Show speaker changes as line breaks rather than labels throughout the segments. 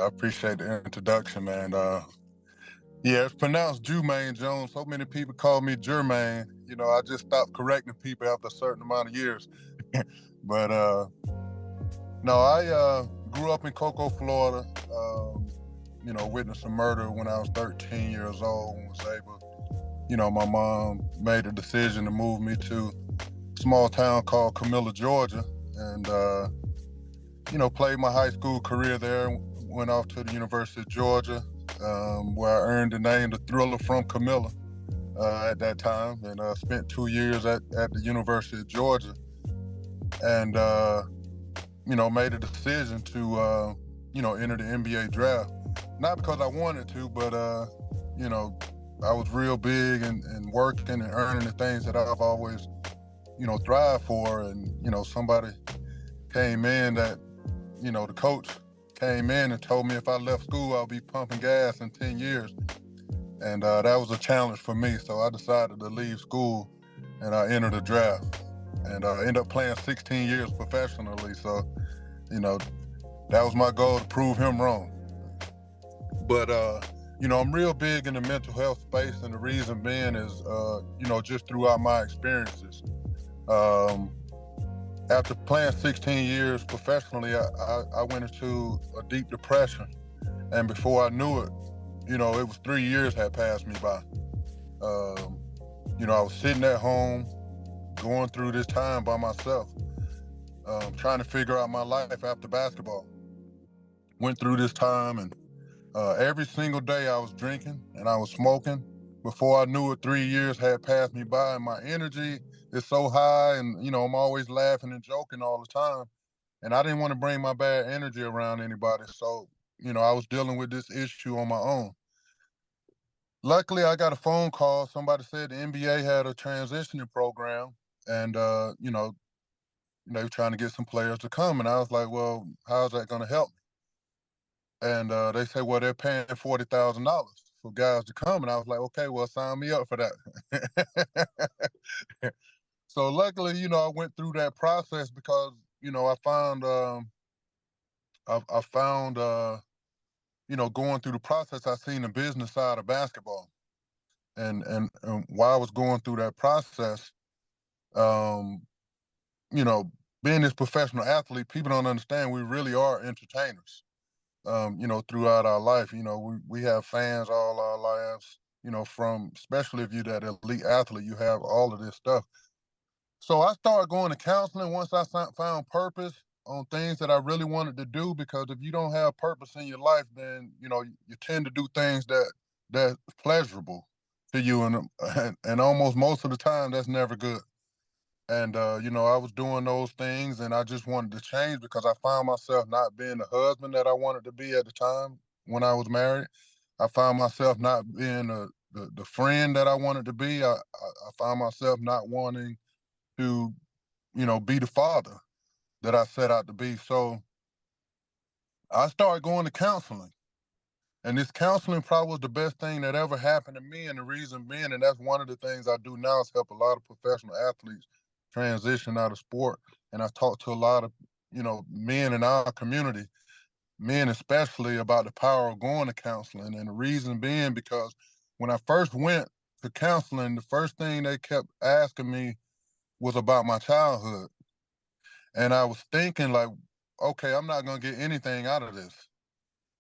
I appreciate the introduction, man. Yeah, it's pronounced Jumaine Jones. So many people call me Jermaine. I just stopped correcting people after a certain amount of years. But no, I grew up in Cocoa, Florida. Witnessed a murder when I was 13 years old and was able, my mom made a decision to move me to a small town called Camilla, Georgia. And, played my high school career there, went off to the University of Georgia, where I earned the name The Thriller from Camilla at that time, and spent 2 years at the University of Georgia, and made a decision to enter the NBA draft. Not because I wanted to, but I was real big and working and earning the things that I've always thrived for, and somebody came in that the coach came in and told me if I left school, I'll be pumping gas in 10 years. And that was a challenge for me. So I decided to leave school and I entered the draft. And I ended up playing 16 years professionally. So, that was my goal, to prove him wrong. But, I'm real big in the mental health space. And the reason being is, just throughout my experiences. After playing 16 years professionally, I went into a deep depression. And before I knew it, it was 3 years had passed me by. I was sitting at home going through this time by myself, trying to figure out my life after basketball. Went through this time, and every single day I was drinking and I was smoking. Before I knew it, 3 years had passed me by, and my energy is so high, and I'm always laughing and joking all the time. And I didn't want to bring my bad energy around anybody. So, I was dealing with this issue on my own. Luckily, I got a phone call. Somebody said the NBA had a transitioning program, and they were trying to get some players to come. And I was like, well, how's that going to help me? And they said, well, they're paying $40,000 for guys to come. And I was like, okay, well, sign me up for that. So luckily, I went through that process because, I found, I found, going through the process, I seen the business side of basketball. And while I was going through that process, um, you know, being this professional athlete, people don't understand we really are entertainers. Throughout our life, we have fans all our lives. From especially if you're that elite athlete, you have all of this stuff. So I started going to counseling once I found purpose on things that I really wanted to do. Because if you don't have purpose in your life, then you tend to do things that's pleasurable to you, and almost most of the time that's never good. And I was doing those things, and I just wanted to change because I found myself not being the husband that I wanted to be at the time when I was married. I found myself not being the friend that I wanted to be. I found myself not wanting to, be the father that I set out to be. So I started going to counseling. And this counseling probably was the best thing that ever happened to me. And the reason being, and that's one of the things I do now, is help a lot of professional athletes transition out of sport. And I talk to a lot of, men in our community, men especially, about the power of going to counseling. And the reason being because when I first went to counseling, the first thing they kept asking me was about my childhood. And I was thinking like, okay, I'm not going to get anything out of this.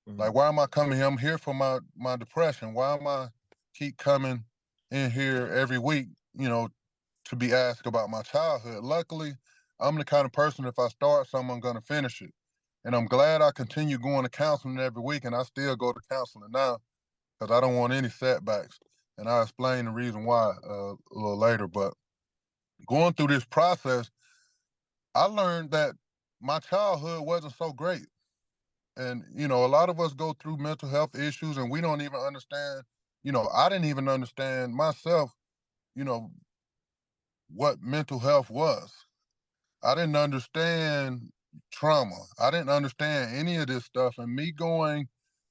Like, why am I coming here? I'm here for my depression. Why am I keep coming in here every week, to be asked about my childhood? Luckily, I'm the kind of person, if I start something, I'm going to finish it. And I'm glad I continue going to counseling every week, and I still go to counseling now because I don't want any setbacks. And I'll explain the reason why a little later. But going through this process, I learned that my childhood wasn't so great. And, a lot of us go through mental health issues and we don't even understand, I didn't even understand myself, you know, what mental health was. I didn't understand trauma. I didn't understand any of this stuff. And me going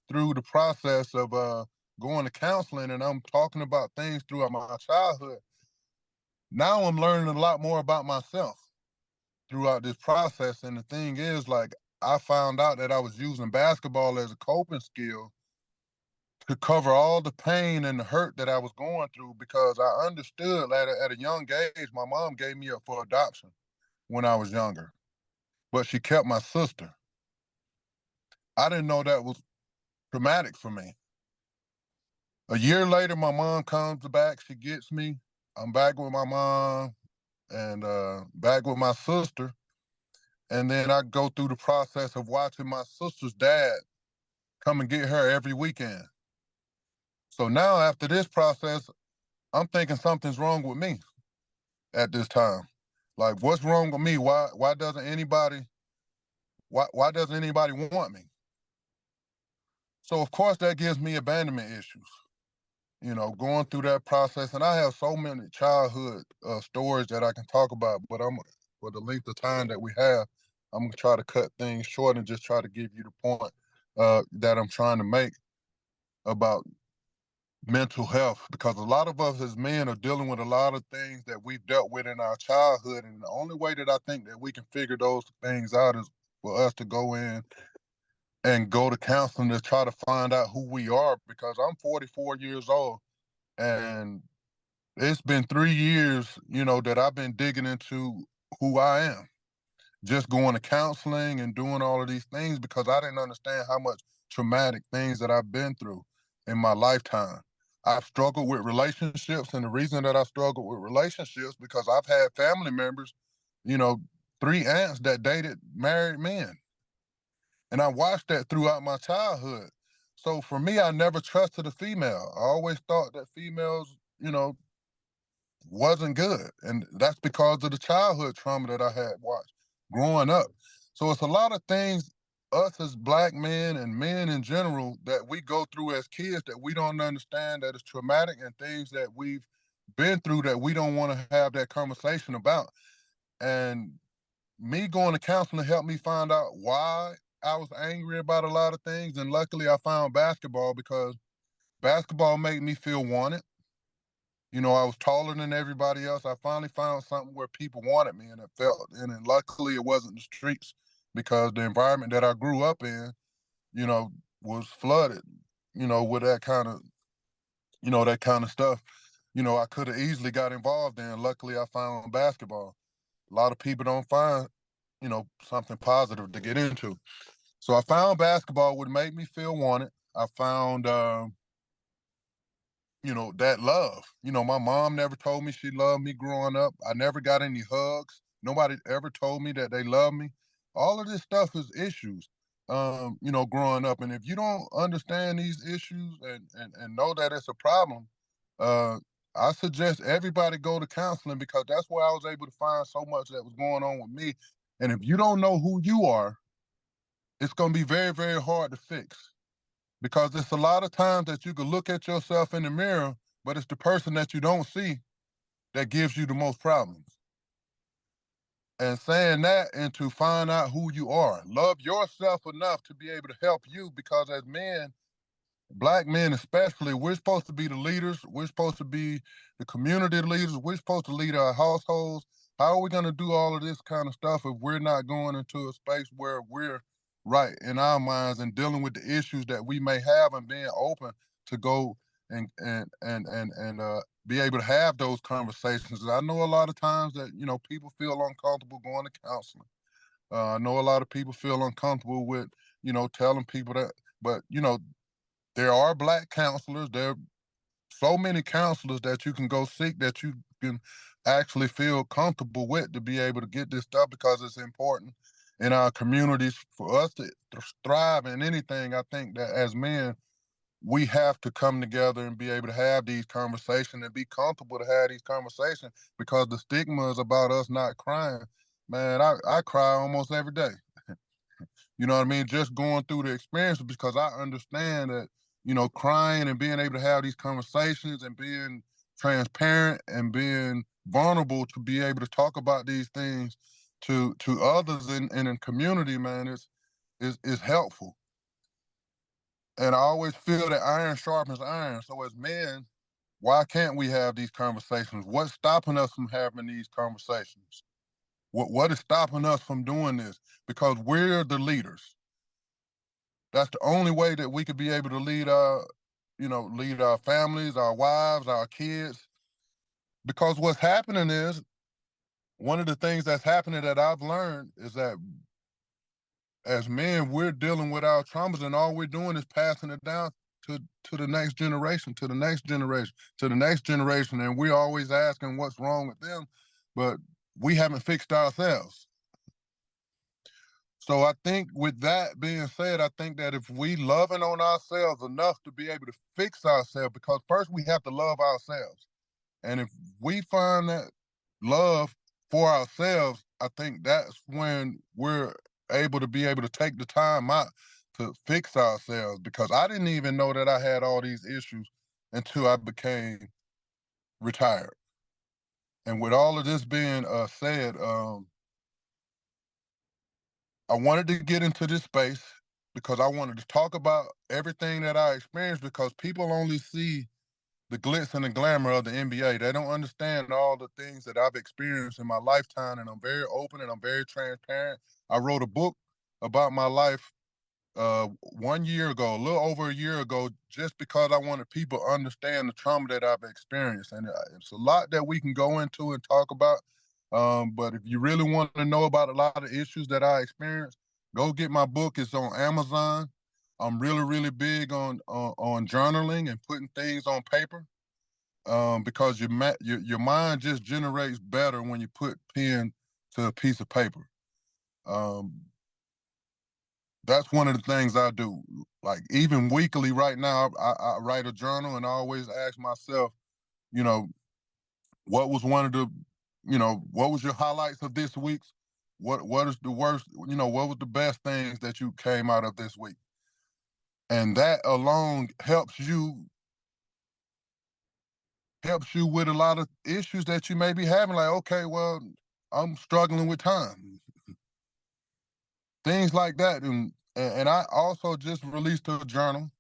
through the process of going to counseling, and I'm talking about things throughout my childhood. Now I'm learning a lot more about myself throughout this process. And the thing is, like, I found out that I was using basketball as a coping skill to cover all the pain and the hurt that I was going through, because I understood at a young age, my mom gave me up for adoption when I was younger, but she kept my sister. I didn't know that was traumatic for me. A year later, my mom comes back, she gets me. I'm back with my mom and back with my sister. And then I go through the process of watching my sister's dad come and get her every weekend. So now after this process, I'm thinking something's wrong with me at this time. Like, what's wrong with me? Why doesn't anybody want me? So of course that gives me abandonment issues. Going through that process, and I have so many childhood stories that I can talk about, but for the length of time that we have, I'm gonna try to cut things short and just try to give you the point that I'm trying to make about mental health, because a lot of us as men are dealing with a lot of things that we've dealt with in our childhood, and the only way that I think that we can figure those things out is for us to go in and go to counseling to try to find out who we are, because I'm 44 years old, and it's been 3 years, that I've been digging into who I am, just going to counseling and doing all of these things, because I didn't understand how much traumatic things that I've been through in my lifetime. I've struggled with relationships, and the reason that I struggled with relationships because I've had family members, you know, 3 aunts that dated married men. And I watched that throughout my childhood. So for me, I never trusted a female. I always thought that females, wasn't good. And that's because of the childhood trauma that I had watched growing up. So it's a lot of things, us as black men and men in general, that we go through as kids that we don't understand, that is traumatic, and things that we've been through that we don't want to have that conversation about. And me going to counseling helped me find out why I was angry about a lot of things. And luckily I found basketball, because basketball made me feel wanted. I was taller than everybody else. I finally found something where people wanted me, and it felt, and luckily it wasn't the streets, because the environment that I grew up in, you know, was flooded, with that kind of stuff. I could have easily got involved in. Luckily, I found basketball. A lot of people don't find, something positive to get into. So I found basketball would make me feel wanted. I found, that love. My mom never told me she loved me growing up. I never got any hugs. Nobody ever told me that they love me. All of this stuff is issues, growing up. And if you don't understand these issues and know that it's a problem, uh, I suggest everybody go to counseling, because that's where I was able to find so much that was going on with me. And if you don't know who you are, it's going to be very, very hard to fix, because it's a lot of times that you can look at yourself in the mirror, but it's the person that you don't see that gives you the most problems. And saying that, and to find out who you are, love yourself enough to be able to help you, because as men, black men especially, we're supposed to be the leaders. We're supposed to be the community leaders. We're supposed to lead our households. How are we going to do all of this kind of stuff if we're not going into a space where we're right in our minds and dealing with the issues that we may have, and being open to go and be able to have those conversations? I know a lot of times that people feel uncomfortable going to counseling. I know a lot of people feel uncomfortable with telling people that, but there are black counselors. There are so many counselors that you can go seek, that you can actually feel comfortable with, to be able to get this stuff, because it's important in our communities for us to thrive in anything. I think that as men, we have to come together and be able to have these conversations and be comfortable to have these conversations, because the stigma is about us not crying. Man, I cry almost every day. You know what I mean? Just going through the experience, because I understand that, crying and being able to have these conversations and being transparent and being vulnerable to be able to talk about these things to others in the community, man, is helpful. And I always feel that iron sharpens iron. So as men, why can't we have these conversations? What's stopping us from having these conversations? What is stopping us from doing this? Because we're the leaders. That's the only way that we could be able to lead our families, our wives, our kids. Because what's happening is, one of the things that's happening that I've learned is that as men, we're dealing with our traumas, and all we're doing is passing it down to the next generation, to the next generation, to the next generation, and we're always asking what's wrong with them, but we haven't fixed ourselves. So I think, with that being said, I think that if we loving on ourselves enough to be able to fix ourselves, because first we have to love ourselves. And if we find that love for ourselves, I think that's when we're able to take the time out to fix ourselves. Because I didn't even know that I had all these issues until I became retired. And with all of this being said, I wanted to get into this space because I wanted to talk about everything that I experienced, because people only see the glitz and the glamour of the NBA. They don't understand all the things that I've experienced in my lifetime, and I'm very open and I'm very transparent. I wrote a book about my life 1 year ago, a little over a year ago, just because I wanted people to understand the trauma that I've experienced. And it's a lot that we can go into and talk about. But if you really want to know about a lot of issues that I experienced, go get my book. It's on Amazon. I'm really, really big on journaling and putting things on paper, because your mind just generates better when you put pen to a piece of paper. Um, that's one of the things I do. Like, even weekly, right now, I write a journal, and I always ask myself, you know, what was one of the, what was your highlights of this week's? What is the worst? What was the best things that you came out of this week? And that alone helps you with a lot of issues that you may be having. Like, okay, well, I'm struggling with time, things like that. And I also just released a journal.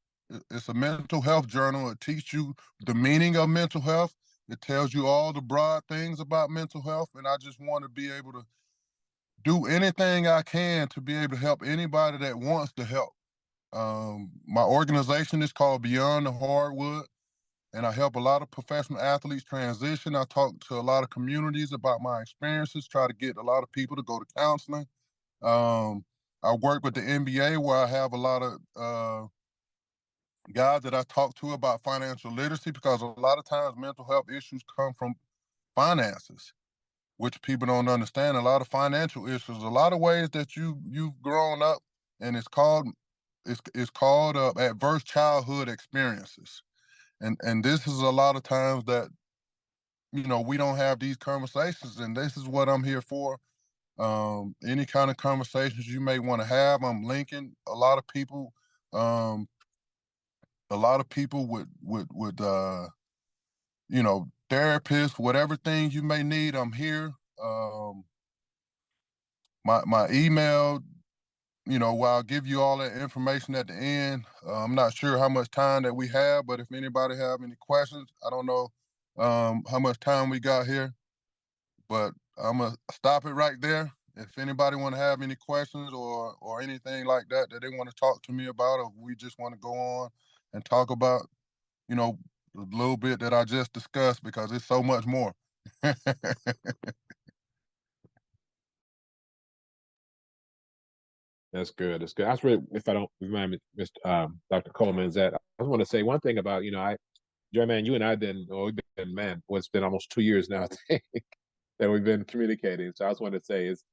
It's a mental health journal. It teaches you the meaning of mental health. It tells you all the broad things about mental health. And I just want to be able to do anything I can to be able to help anybody that wants to help. My organization is called Beyond the Hardwood, and I help a lot of professional athletes transition. I talk to a lot of communities about my experiences, try to get a lot of people to go to counseling. Um, I work with the NBA, where I have a lot of guys that I talk to about financial literacy, because a lot of times mental health issues come from finances, which people don't understand. A lot of financial issues, a lot of ways that you've grown up, and it's called adverse childhood experiences. And this is a lot of times that we don't have these conversations, and this is what I'm here for. Any kind of conversations you may want to have, I'm linking a lot of people. Um, a lot of people with therapists, whatever things you may need, I'm here. Um, my email, where I'll give you all that information at the end. I'm not sure how much time that we have, but if anybody have any questions, I don't know how much time we got here, but I'm gonna stop it right there. If anybody want to have any questions or anything like that that they want to talk to me about, or we just want to go on and talk about, you know, a little bit that I just discussed, because it's so much more.
That's good. That's good. That's really, if I don't remind me, Mr. Dr. Coleman, is that I just want to say one thing about, Joy, man, you and I didn't, well, we've been, man, well, it's been almost 2 years now, I think, that we've been communicating. So I just want to say is,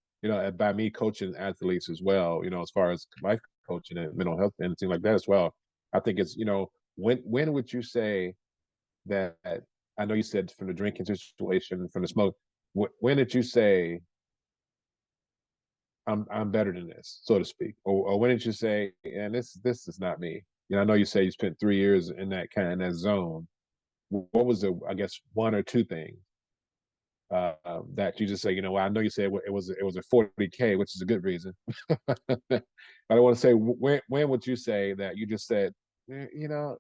by me coaching athletes as well, as far as life coaching and mental health and things like that as well, I think it's, when would you say that, I know you said from the drinking situation, from the smoke, when did you say, I'm better than this, so to speak? Or when did you say, and this is not me? I know you say you spent 3 years in that zone. What was the, I guess, one or two things that you just say, well, I know you said it was a 40K, which is a good reason. But I want to say, when would you say that you just said, yeah,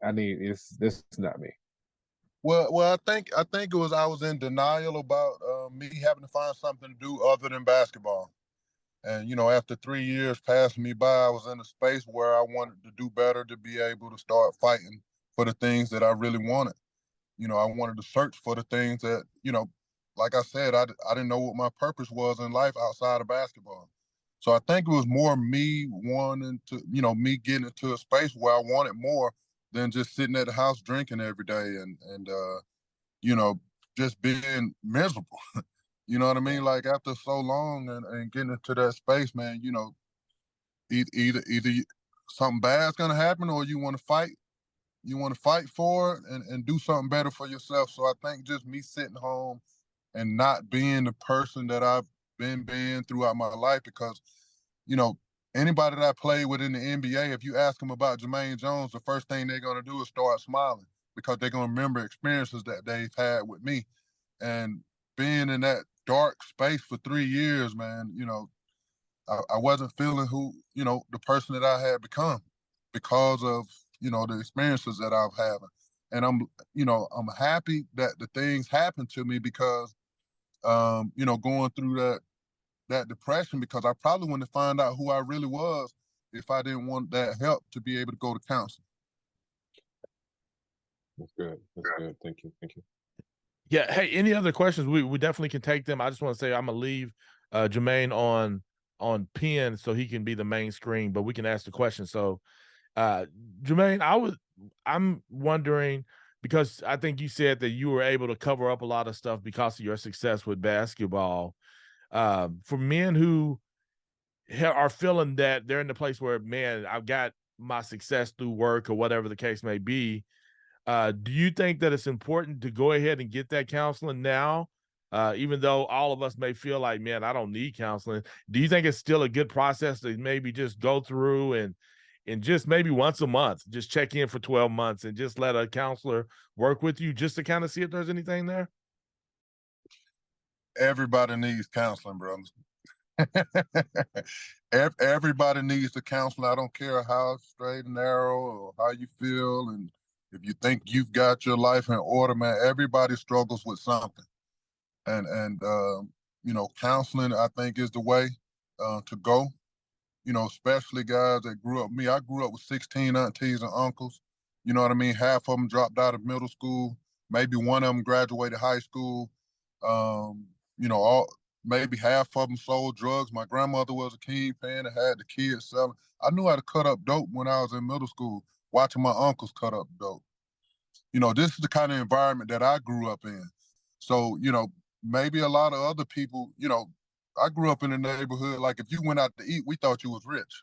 I need this is not me.
Well, I think it was I was in denial about me having to find something to do other than basketball. And after 3 years passing me by, I was in a space where I wanted to do better, to be able to start fighting for the things that I really wanted. I wanted to search for the things that, like I said, I didn't know what my purpose was in life outside of basketball. So I think it was more me wanting to, me getting into a space where I wanted more than just sitting at the house drinking every day and you know, just being miserable. You know what I mean? Like after so long and getting into that space, man, either something bad's gonna happen or you want to fight. You want to fight for it and do something better for yourself. So I think just me sitting home and not being the person that I've been being throughout my life, because you know anybody that I played with in the NBA, if you ask them about Jumaine Jones, the first thing they're gonna do is start smiling because they're gonna remember experiences that they've had with me. And being in that dark space for 3 years, man, I wasn't feeling who, the person that I had become because of, the experiences that I've had. And I'm happy that the things happened to me because, going through that depression, because I probably wouldn't have found out who I really was if I didn't want that help to be able to go to counseling.
That's good. That's good. Thank you. Thank you.
Yeah. Hey, any other questions? We definitely can take them. I just want to say I'm gonna leave Jumaine on pen so he can be the main screen, but we can ask the question. So Jumaine, I'm wondering, because I think you said that you were able to cover up a lot of stuff because of your success with basketball. For men who are feeling that they're in the place where, man, I've got my success through work or whatever the case may be, do you think that it's important to go ahead and get that counseling now? Even though all of us may feel like, man, I don't need counseling. Do you think it's still a good process to maybe just go through and just maybe once a month, just check in for 12 months and just let a counselor work with you just to kind of see if there's anything there?
Everybody needs counseling, brothers. Everybody needs the counseling. I don't care how straight and narrow or how you feel, and if you think you've got your life in order, man. Everybody struggles with something, and counseling, I think, is the way to go. Especially guys that grew up. Me, I grew up with 16 aunties and uncles. You know what I mean? Half of them dropped out of middle school. Maybe one of them graduated high school. All maybe half of them sold drugs. My grandmother was a kingpin and had the kids selling. I knew how to cut up dope when I was in middle school, watching my uncles cut up dope. This is the kind of environment that I grew up in. So, maybe a lot of other people, I grew up in a neighborhood, like if you went out to eat, we thought you was rich.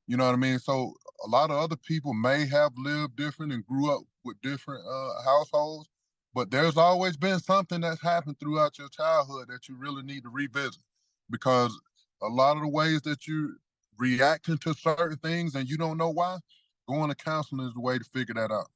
You know what I mean? So a lot of other people may have lived different and grew up with different households, but there's always been something that's happened throughout your childhood that you really need to revisit, because a lot of the ways that you reacting to certain things and you don't know why, going to counseling is the way to figure that out.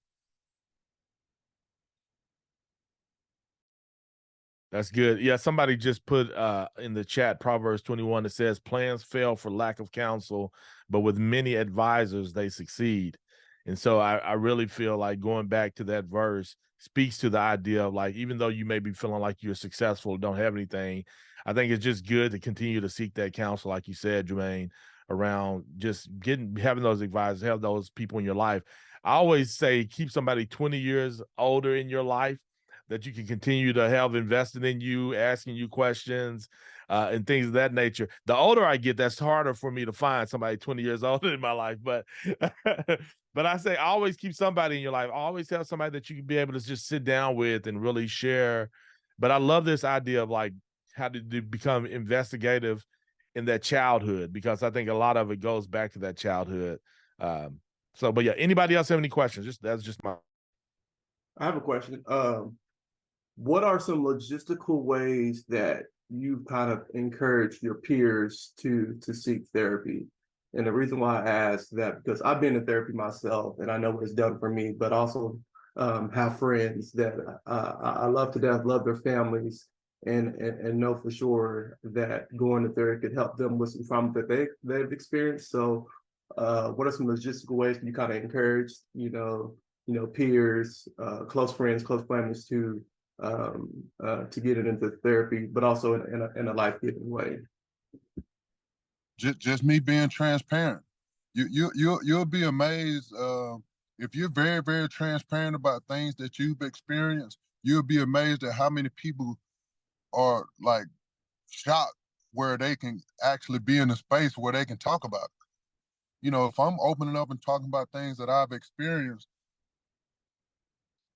That's good. Yeah, somebody just put in the chat Proverbs 21 that says plans fail for lack of counsel, but with many advisors they succeed. And so I really feel like going back to that verse speaks to the idea of, like, even though you may be feeling like you're successful, don't have anything, I think it's just good to continue to seek that counsel, like you said, Jumaine, around just having those advisors, have those people in your life. I always say keep somebody 20 years older in your life that you can continue to have invested in you, asking you questions, and things of that nature. The older I get, that's harder for me to find somebody 20 years older in my life. But but I say always keep somebody in your life. Always have somebody that you can be able to just sit down with and really share. But I love this idea of, like, how to become investigative in that childhood, because I think a lot of it goes back to that childhood. But yeah, anybody else have any questions? That's just my.
I have a question. What are some logistical ways that you kind of encourage your peers to seek therapy? And the reason why I ask that, because I've been in therapy myself and I know what it's done for me, but also have friends that I love to death, love their families, and know for sure that going to therapy could help them with some trauma that they've experienced. So what are some logistical ways you kind of encourage, peers, close friends, close families to get it into therapy, but also in a life-giving way?
Just me being transparent. You'll be amazed if you're very, very transparent about things that you've experienced. You'll be amazed at how many people are like shocked where they can actually be in a space where they can talk about it. If I'm opening up and talking about things that I've experienced,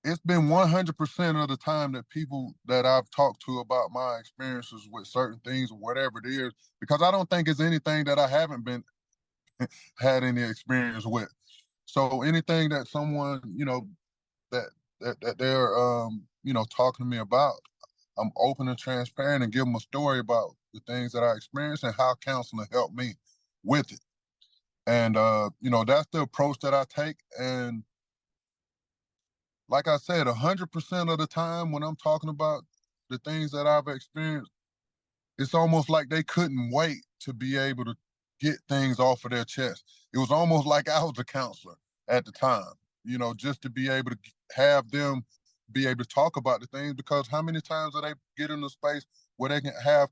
it's been 100% of the time that people that I've talked to about my experiences with certain things or whatever it is, because I don't think it's anything that I haven't been had any experience with. So anything that someone, that they're talking to me about, I'm open and transparent and give them a story about the things that I experienced and how counseling helped me with it. And that's the approach that I take. And like I said, 100% of the time when I'm talking about the things that I've experienced, it's almost like they couldn't wait to be able to get things off of their chest. It was almost like I was a counselor at the time, just to be able to have them be able to talk about the things, because how many times do they get in a space where they can have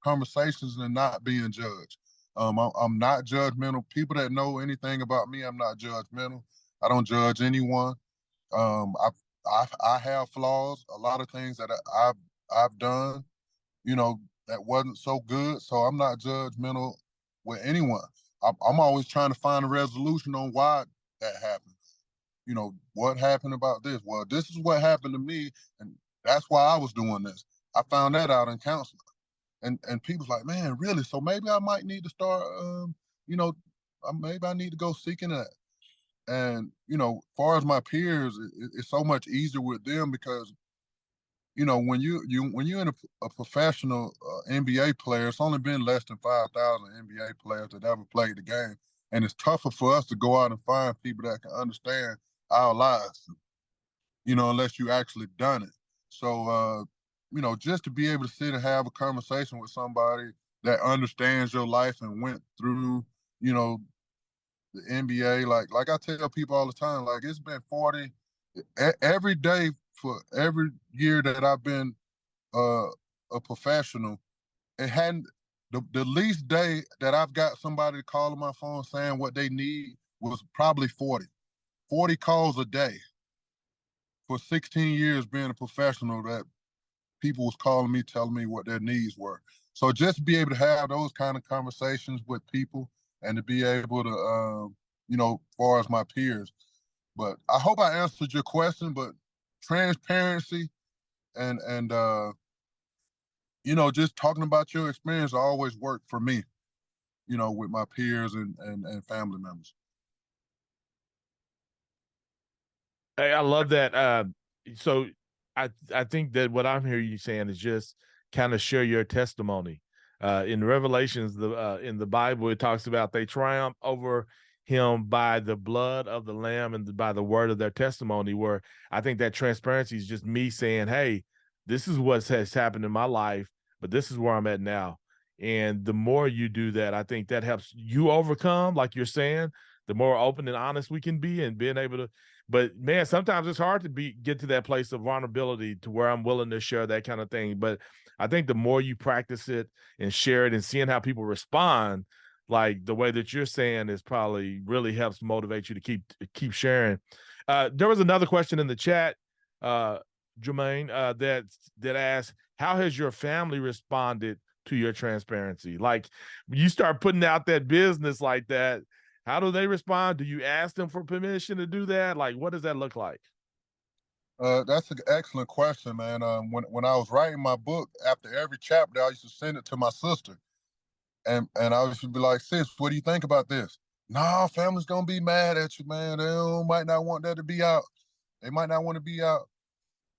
conversations and not being judged? I'm not judgmental. People that know anything about me, I'm not judgmental. I don't judge anyone. I have flaws, a lot of things that I've done, that wasn't so good. So I'm not judgmental with anyone. I'm always trying to find a resolution on why that happened. What happened about this? Well, this is what happened to me, and that's why I was doing this. I found that out in counseling, and people's like, man, really? So maybe I might need to start, maybe I need to go seeking that. And as far as my peers, it's so much easier with them because when you're in a professional NBA player, it's only been less than 5,000 NBA players that ever played the game, and it's tougher for us to go out and find people that can understand our lives, unless you actually done it. So, just to be able to sit and have a conversation with somebody that understands your life and went through, the NBA, like I tell people all the time, like it's been 40 every day for every year that I've been a professional. It hadn't the least day that I've got somebody to call on my phone saying what they need was probably 40 calls a day for 16 years being a professional, that people was calling me, telling me what their needs were. So just to be able to have those kind of conversations with people and to be able to, as far as my peers. But I hope I answered your question, but transparency and just talking about your experience always worked for me, with my peers and family members.
Hey, I love that. So I think that what I'm hearing you saying is just kind of share your testimony. In Revelations, in the Bible, it talks about they triumph over him by the blood of the Lamb and by the word of their testimony. Where I think that transparency is just me saying, "Hey, this is what has happened in my life, but this is where I'm at now." And the more you do that, I think that helps you overcome, like you're saying. The more open and honest we can be, and being able to. But man, sometimes it's hard to get to that place of vulnerability to where I'm willing to share that kind of thing. But I think the more you practice it and share it and seeing how people respond, like the way that you're saying, is probably really helps motivate you to keep sharing. There was another question in the chat, Jumaine, that asked, how has your family responded to your transparency? Like, you start putting out that business like that, how do they respond? Do you ask them for permission to do that? Like, what does that look like?
That's an excellent question, man. When I was writing my book, after every chapter, I used to send it to my sister, and I used to be like, "Sis, what do you think about this?" Nah, family's gonna be mad at you, man. They might not want that to be out. They might not want to be out.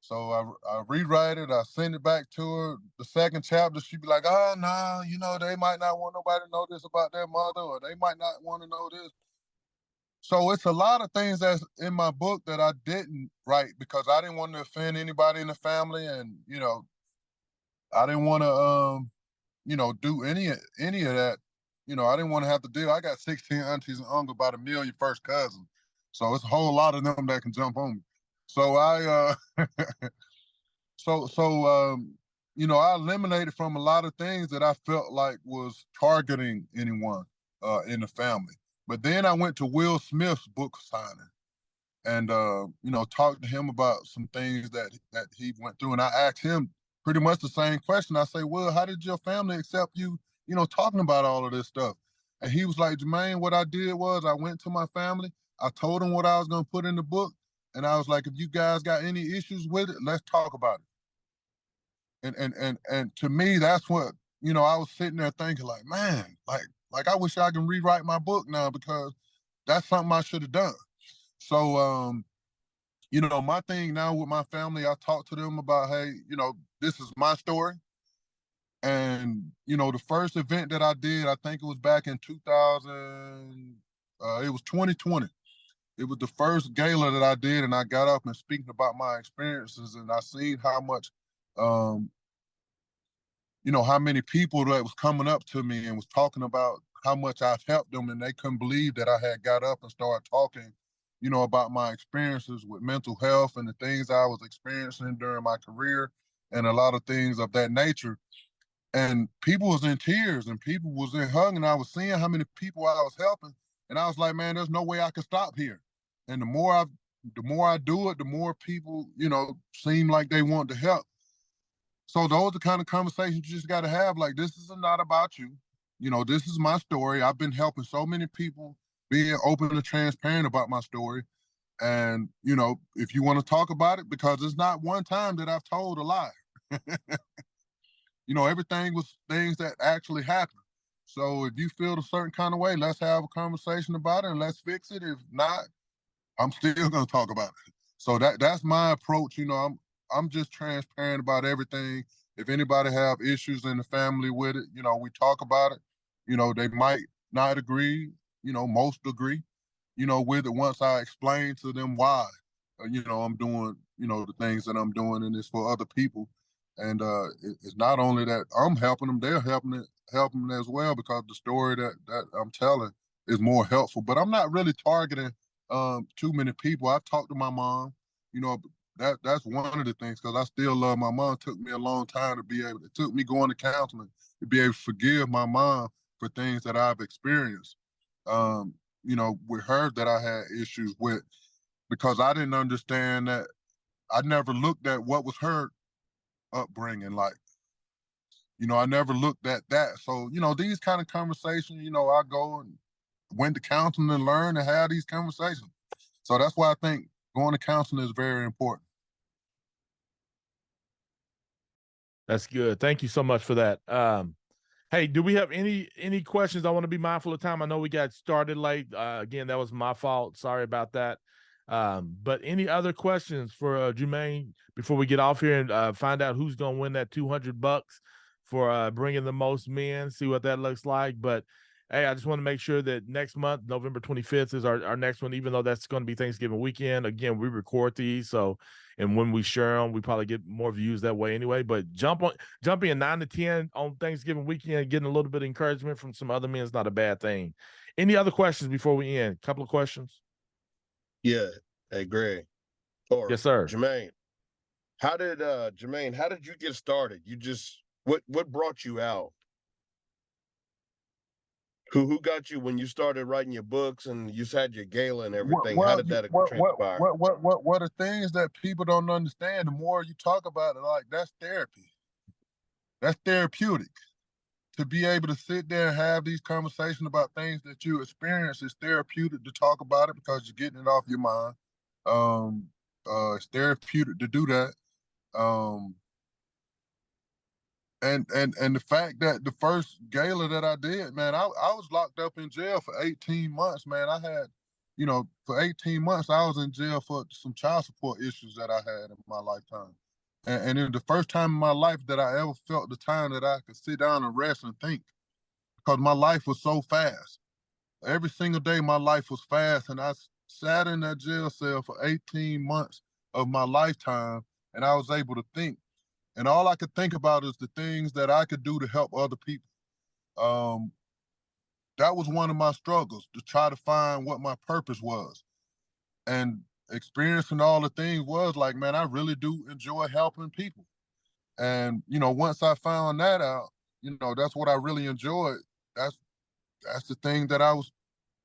So I rewrite it. I send it back to her. The second chapter, she'd be like, "Oh no, they might not want nobody to know this about their mother, or they might not want to know this." So it's a lot of things that's in my book that I didn't write because I didn't want to offend anybody in the family, and I didn't want to do any of that. I didn't want to have to deal. I got 16 aunties and uncles, about 1 million first cousins. So it's a whole lot of them that can jump on me. So I you know, I eliminated from a lot of things that I felt like was targeting anyone in the family. But then I went to Will Smith's book signing and you know, talked to him about some things that he went through. And I asked him pretty much the same question. I say, well, how did your family accept you, you know, talking about all of this stuff? And he was like, Jumaine, what I did was I went to my family, I told them what I was gonna put in the book, and I was like, if you guys got any issues with it, let's talk about it. And to me, that's what, you know, I was sitting there thinking like, man, like I wish I can rewrite my book now because that's something I should have done. So you know, my thing now with my family, I talk to them about, hey, you know, this is my story. And, you know, the first event that I did, I think it was back in 2000, it was 2020. It was the first gala that I did, and I got up and speaking about my experiences, and I seen how much, you know, how many people that was coming up to me and was talking about how much I've helped them, and they couldn't believe that I had got up and started talking, you know, about my experiences with mental health and the things I was experiencing during my career and a lot of things of that nature. And people was in tears and people was in hugging. And I was seeing how many people I was helping. And I was like, man, there's no way I can stop here. And the more I do it, the more people, you know, seem like they want to help. So those are the kind of conversations you just got to have. Like, this is not about you. You know, this is my story. I've been helping so many people, being open and transparent about my story. And, you know, if you want to talk about it, because it's not one time that I've told a lie. You know, everything was things that actually happened. So if you feel a certain kind of way, let's have a conversation about it and let's fix it. If not, I'm still going to talk about it. So that's my approach. You know, I'm just transparent about everything. If anybody have issues in the family with it, you know, we talk about it. You know, they might not agree. You know, most agree. You know, with it once I explain to them why. You know, I'm doing, you know, the things that I'm doing, and it's for other people. And it's not only that I'm helping them; they're helping them as well because the story that I'm telling is more helpful. But I'm not really targeting too many people. I've talked to my mom. You know, that's one of the things because I still love my mom. It took me a long time to be able. It took me going to counseling to be able to forgive my mom for things that I've experienced. You know, with her that I had issues with because I didn't understand that. I never looked at what was her upbringing like. You know, I never looked at that. So, you know, these kind of conversations, you know, I go and went to counseling and learn and have these conversations. So that's why I think going to counseling is very important.
That's good. Thank you so much for that. Hey, do we have any questions? I want to be mindful of time. I know we got started late. Again, that was my fault. Sorry about that. But any other questions for Jumaine before we get off here and find out who's going to win that $200 for bringing the most men, see what that looks like. But hey, I just want to make sure that next month, November 25th is our next one, even though that's going to be Thanksgiving weekend. Again, we record these. So, and when we share them, we probably get more views that way anyway. But jumping 9 to 10 on Thanksgiving weekend, getting a little bit of encouragement from some other men is not a bad thing. Any other questions before we end? A couple of questions.
Yeah. Hey, Greg. Or
Yes, sir.
Jumaine. How did you get started? You just what brought you out? Who got you when you started writing your books and you had your gala and everything? How did that transpire?
What are things that people don't understand? The more you talk about it, like that's therapy. That's therapeutic. To be able to sit there and have these conversations about things that you experience is therapeutic to talk about it because you're getting it off your mind. It's therapeutic to do that. And the fact that the first gala that I did, man, I was locked up in jail for 18 months, man. I had, you know, for 18 months, I was in jail for some child support issues that I had in my lifetime. And then the first time in my life that I ever felt the time that I could sit down and rest and think because my life was so fast. Every single day, my life was fast. And I sat in that jail cell for 18 months of my lifetime and I was able to think. And all I could think about is the things that I could do to help other people. That was one of my struggles, to try to find what my purpose was. and experiencing all the things was like, man, I really do enjoy helping people. And, you know, once I found that out, you know, that's what I really enjoyed. That's the thing that I was,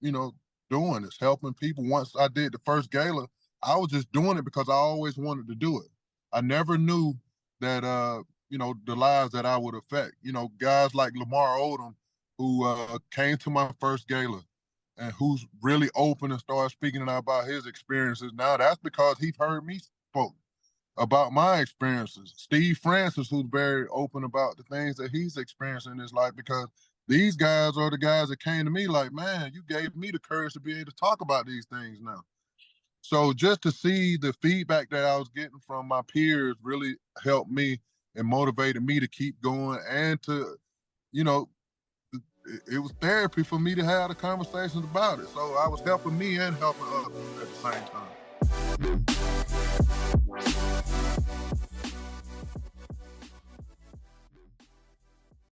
you know, doing, is helping people. Once I did the first gala, I was just doing it because I always wanted to do it. I never knew that, you know, the lives that I would affect. You know, guys like Lamar Odom, who came to my first gala and who's really open and started speaking about his experiences. Now that's because he's heard me spoke about my experiences. Steve Francis, who's very open about the things that he's experiencing in his life, because these guys are the guys that came to me like, man, you gave me the courage to be able to talk about these things now. So just to see the feedback that I was getting from my peers really helped me and motivated me to keep going, and to, you know, it was therapy for me to have the conversations about it. So I was helping me and helping others at the same time.